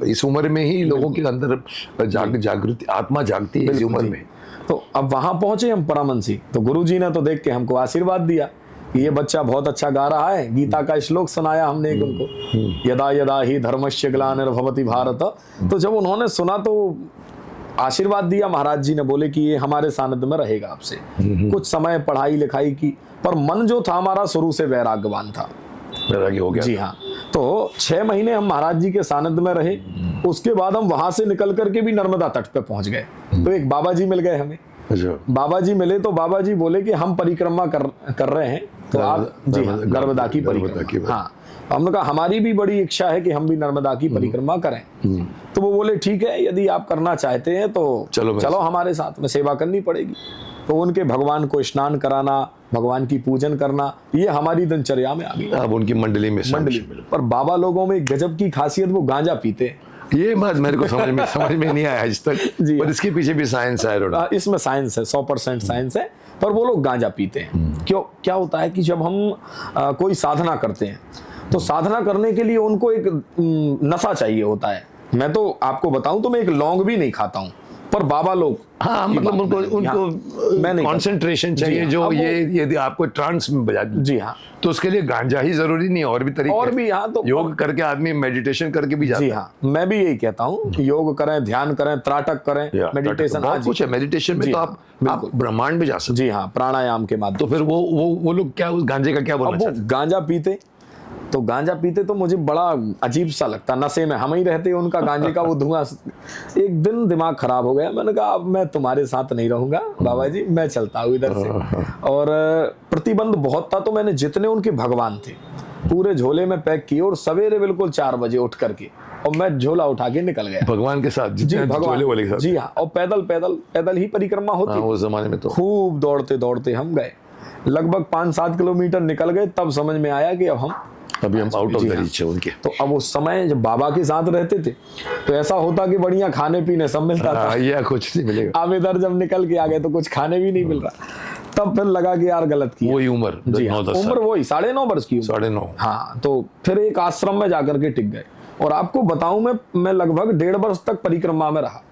इस उम्र में ही लोगों के अंदर जागृति, आत्मा जागती है इस उम्र में। तो अब वहां पहुंचे हम परमहंसी, तो गुरुजी ने तो देख के हमको आशीर्वाद दिया कि ये बच्चा बहुत अच्छा गा रहा है। गीता का श्लोक सुनाया हमने एक उनको, यदा यदा ही धर्मस्य ग्लानिर्भवति भारत। तो जब उन्होंने सुना तो आशीर्वाद दिया महाराज जी ने, बोले कि ये हमारे सानिध्य में रहेगा आपसे कुछ समय, पढ़ाई लिखाई की। पर मन जो था हमारा शुरू से वैराग्यवान था, वैराग्य हो गया। जी हाँ। तो 6 महीने हम महाराज जी के सानिध्य में रहे। उसके बाद हम वहां से निकल करके भी नर्मदा तट पे पहुंच गए। तो एक बाबा जी मिल गए हमें। बाबा जी मिले तो बाबा जी बोले कि हम परिक्रमा कर रहे हैं, तो आप, जी हाँ, नर्मदा की परिक्रमा। हाँ, हमने कहा हमारी भी बड़ी इच्छा है कि हम भी नर्मदा की परिक्रमा करें। तो वो बोले ठीक है, यदि आप करना चाहते हैं तो चलो हमारे साथ में, सेवा करनी पड़ेगी। तो उनके भगवान को स्नान कराना, भगवान की पूजन करना, ये हमारी दिनचर्या में आ गई। अब उनकी मंडली में पर बाबा लोगों में गजब की खासियत, वो गांजा पीते हैं। ये बात मेरे को समझ में नहीं आया आज तक, पर इसके पीछे भी साइंस है। इसमें साइंस है, 100% साइंस है। पर वो लोग गांजा पीते हैं। क्यों? क्या होता है कि जब हम कोई साधना करते हैं तो साधना करने के लिए उनको एक नशा चाहिए होता है। मैं तो आपको बताऊं तो मैं एक लौंग भी नहीं खाता हूं, पर बाबा लोग, हाँ, मतलब उनको कंसंट्रेशन चाहिए, जो ये यदि आपको ट्रांस में बजा, जी हाँ, तो उसके लिए गांजा ही जरूरी नहीं, और भी तरीके, और भी, हाँ, तो योग करके आदमी मेडिटेशन करके भी जाता है। जी हाँ, मैं भी यही कहता हूँ, योग करें, ध्यान करें, त्राटक करें, मेडिटेशन, बहुत कुछ है मेडिटेशन में। तो आप ब्रह्मांड में जा सकते। जी हाँ, प्राणायाम के माध्यम। तो फिर वो लोग क्या उस गांजे का क्या बोलना चाहते? गांजा पीते, तो गांजा पीते तो मुझे बड़ा अजीब सा लगता, नशे में हम ही रहते, उनका गांजे का वो धुआं। एक दिन दिमाग खराब हो गया, मैंने कहा अब मैं तुम्हारे साथ नहीं रहूंगा बाबा जी, मैं चलता हूँ इधर से। और प्रतिबंध बहुत था, तो मैंने जितने उनके भगवान थे पूरे झोले में पैक किए, और सवेरे बिल्कुल 4 बजे उठ करके और मैं झोला उठा के निकल गया भगवान के साथ। जी, भगवान वाले के साथ। जी हाँ, और पैदल ही परिक्रमा होती। उस जमाने में तो खूब दौड़ते दौड़ते हम गए, लगभग 5-7 किलोमीटर निकल गए, तब समझ में आया कि अब हम आउट ऑफ द रीच है उनके। तो अब उस समय जब बाबा के साथ रहते थे तो ऐसा होता कि बढ़िया खाने पीने सब मिलता था, या कुछ नहीं मिलेगा। अब इधर जब निकल के आ गए तो कुछ खाने भी नहीं मिल रहा। तब फिर लगा कि यार गलत किया। वही उम्र, जी हाँ, उम्र वही 9.5 वर्ष की, 9.5। हाँ, तो फिर एक आश्रम में जाकर के टिक गए। और आपको बताऊं, मैं लगभग 1.5 वर्ष तक परिक्रमा में रहा।